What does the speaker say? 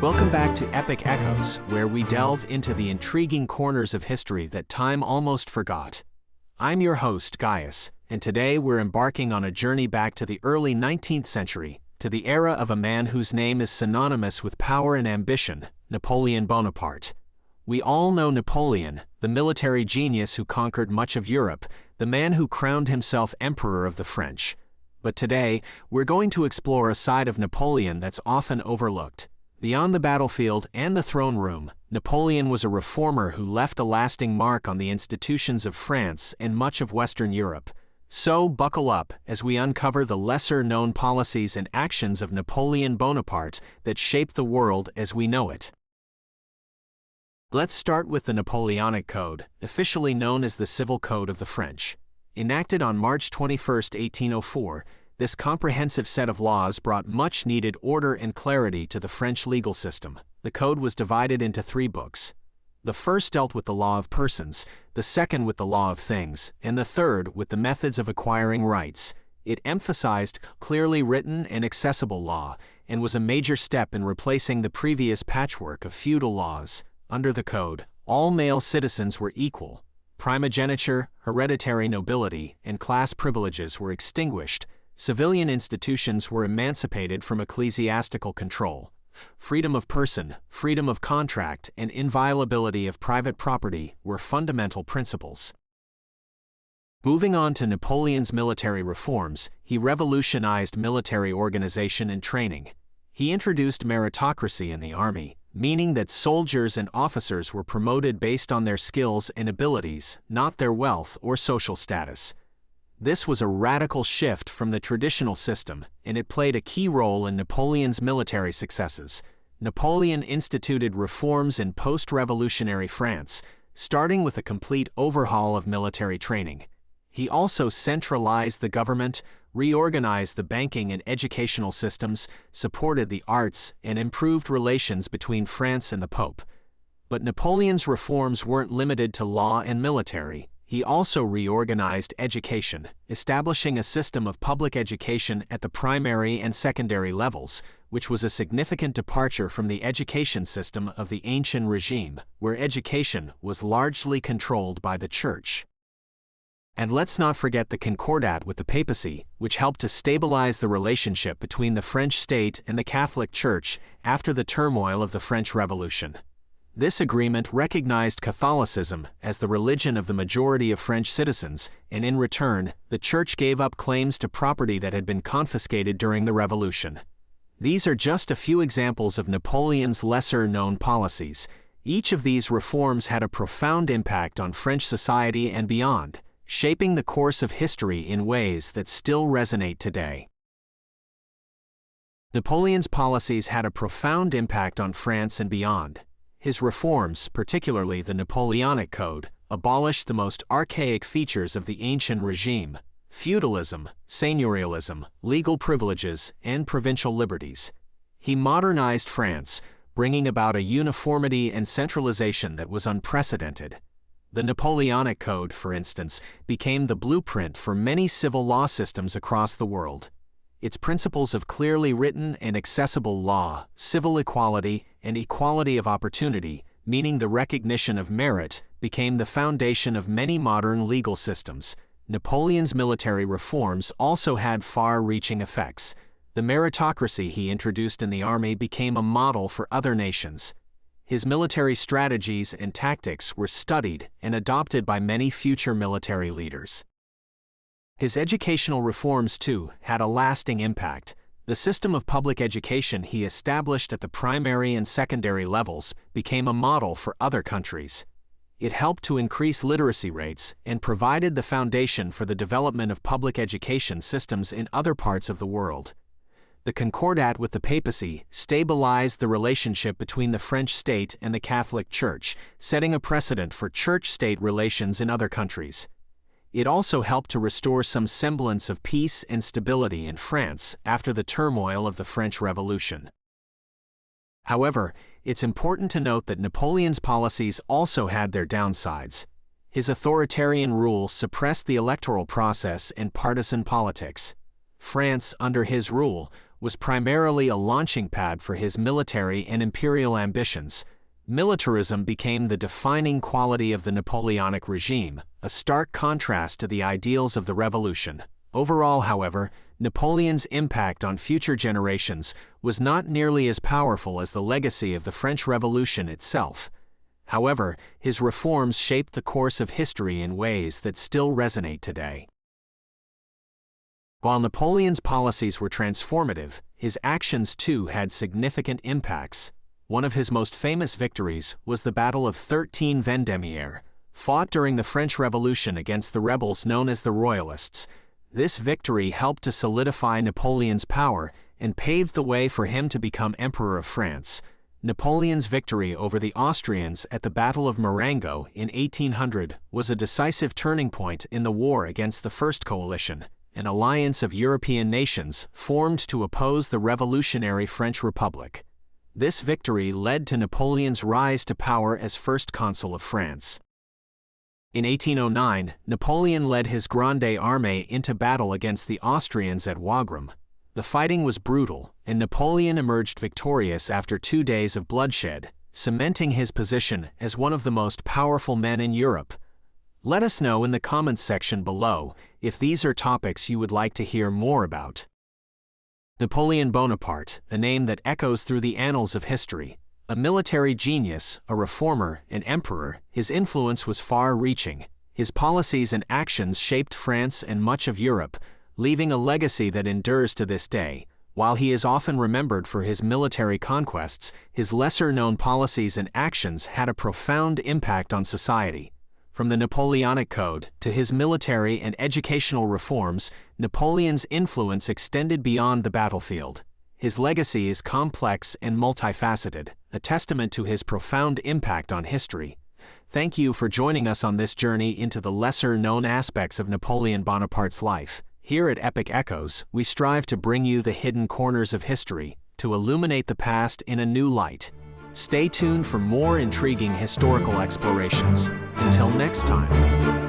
Welcome back to Epoch Echoes, where we delve into the intriguing corners of history that time almost forgot. I'm your host, Gaius, and today we're embarking on a journey back to the early 19th century, to the era of a man whose name is synonymous with power and ambition, Napoleon Bonaparte. We all know Napoleon, the military genius who conquered much of Europe, the man who crowned himself Emperor of the French. But today, we're going to explore a side of Napoleon that's often overlooked. Beyond the battlefield and the throne room, Napoleon was a reformer who left a lasting mark on the institutions of France and much of Western Europe. So, buckle up as we uncover the lesser-known policies and actions of Napoleon Bonaparte that shaped the world as we know it. Let's start with the Napoleonic Code, officially known as the Civil Code of the French. Enacted on March 21, 1804, this comprehensive set of laws brought much-needed order and clarity to the French legal system. The code was divided into 3 books. The first dealt with the law of persons, the second with the law of things, and the third with the methods of acquiring rights. It emphasized clearly written and accessible law, and was a major step in replacing the previous patchwork of feudal laws. Under the code, all male citizens were equal. Primogeniture, hereditary nobility, and class privileges were extinguished. Civilian institutions were emancipated from ecclesiastical control. Freedom of person, freedom of contract, and inviolability of private property were fundamental principles. Moving on to Napoleon's military reforms, he revolutionized military organization and training. He introduced meritocracy in the army, meaning that soldiers and officers were promoted based on their skills and abilities, not their wealth or social status. This was a radical shift from the traditional system, and it played a key role in Napoleon's military successes. Napoleon instituted reforms in post-revolutionary France, starting with a complete overhaul of military training. He also centralized the government, reorganized the banking and educational systems, supported the arts, and improved relations between France and the Pope. But Napoleon's reforms weren't limited to law and military. He also reorganized education, establishing a system of public education at the primary and secondary levels, which was a significant departure from the education system of the ancient regime, where education was largely controlled by the church. And let's not forget the Concordat with the papacy, which helped to stabilize the relationship between the French state and the Catholic Church after the turmoil of the French Revolution. This agreement recognized Catholicism as the religion of the majority of French citizens, and in return, the Church gave up claims to property that had been confiscated during the Revolution. These are just a few examples of Napoleon's lesser-known policies. Each of these reforms had a profound impact on French society and beyond, shaping the course of history in ways that still resonate today. Napoleon's policies had a profound impact on France and beyond. His reforms, particularly the Napoleonic Code, abolished the most archaic features of the ancient regime: feudalism, seigneurialism, legal privileges, and provincial liberties. He modernized France, bringing about a uniformity and centralization that was unprecedented. The Napoleonic Code, for instance, became the blueprint for many civil law systems across the world. Its principles of clearly written and accessible law, civil equality, and equality of opportunity, meaning the recognition of merit, became the foundation of many modern legal systems. Napoleon's military reforms also had far-reaching effects. The meritocracy he introduced in the army became a model for other nations. His military strategies and tactics were studied and adopted by many future military leaders. His educational reforms, too, had a lasting impact. The system of public education he established at the primary and secondary levels became a model for other countries. It helped to increase literacy rates and provided the foundation for the development of public education systems in other parts of the world. The Concordat with the papacy stabilized the relationship between the French state and the Catholic Church, setting a precedent for church-state relations in other countries. It also helped to restore some semblance of peace and stability in France after the turmoil of the French Revolution. However, it's important to note that Napoleon's policies also had their downsides. His authoritarian rule suppressed the electoral process and partisan politics. France, under his rule, was primarily a launching pad for his military and imperial ambitions. Militarism became the defining quality of the Napoleonic regime, a stark contrast to the ideals of the Revolution. Overall, however, Napoleon's impact on future generations was not nearly as powerful as the legacy of the French Revolution itself. However, his reforms shaped the course of history in ways that still resonate today. While Napoleon's policies were transformative, his actions too had significant impacts. One of his most famous victories was the Battle of 13 Vendémiaire, fought during the French Revolution against the rebels known as the Royalists. This victory helped to solidify Napoleon's power and paved the way for him to become Emperor of France. Napoleon's victory over the Austrians at the Battle of Marengo in 1800 was a decisive turning point in the war against the First Coalition, an alliance of European nations formed to oppose the revolutionary French Republic. This victory led to Napoleon's rise to power as First Consul of France. In 1809, Napoleon led his Grande Armée into battle against the Austrians at Wagram. The fighting was brutal, and Napoleon emerged victorious after 2 days of bloodshed, cementing his position as one of the most powerful men in Europe. Let us know in the comments section below if these are topics you would like to hear more about. Napoleon Bonaparte, a name that echoes through the annals of history. A military genius, a reformer, an emperor, his influence was far-reaching. His policies and actions shaped France and much of Europe, leaving a legacy that endures to this day. While he is often remembered for his military conquests, his lesser-known policies and actions had a profound impact on society. From the Napoleonic Code to his military and educational reforms, Napoleon's influence extended beyond the battlefield. His legacy is complex and multifaceted, a testament to his profound impact on history. Thank you for joining us on this journey into the lesser-known aspects of Napoleon Bonaparte's life. Here at Epoch Echoes, we strive to bring you the hidden corners of history, to illuminate the past in a new light. Stay tuned for more intriguing historical explorations. Until next time.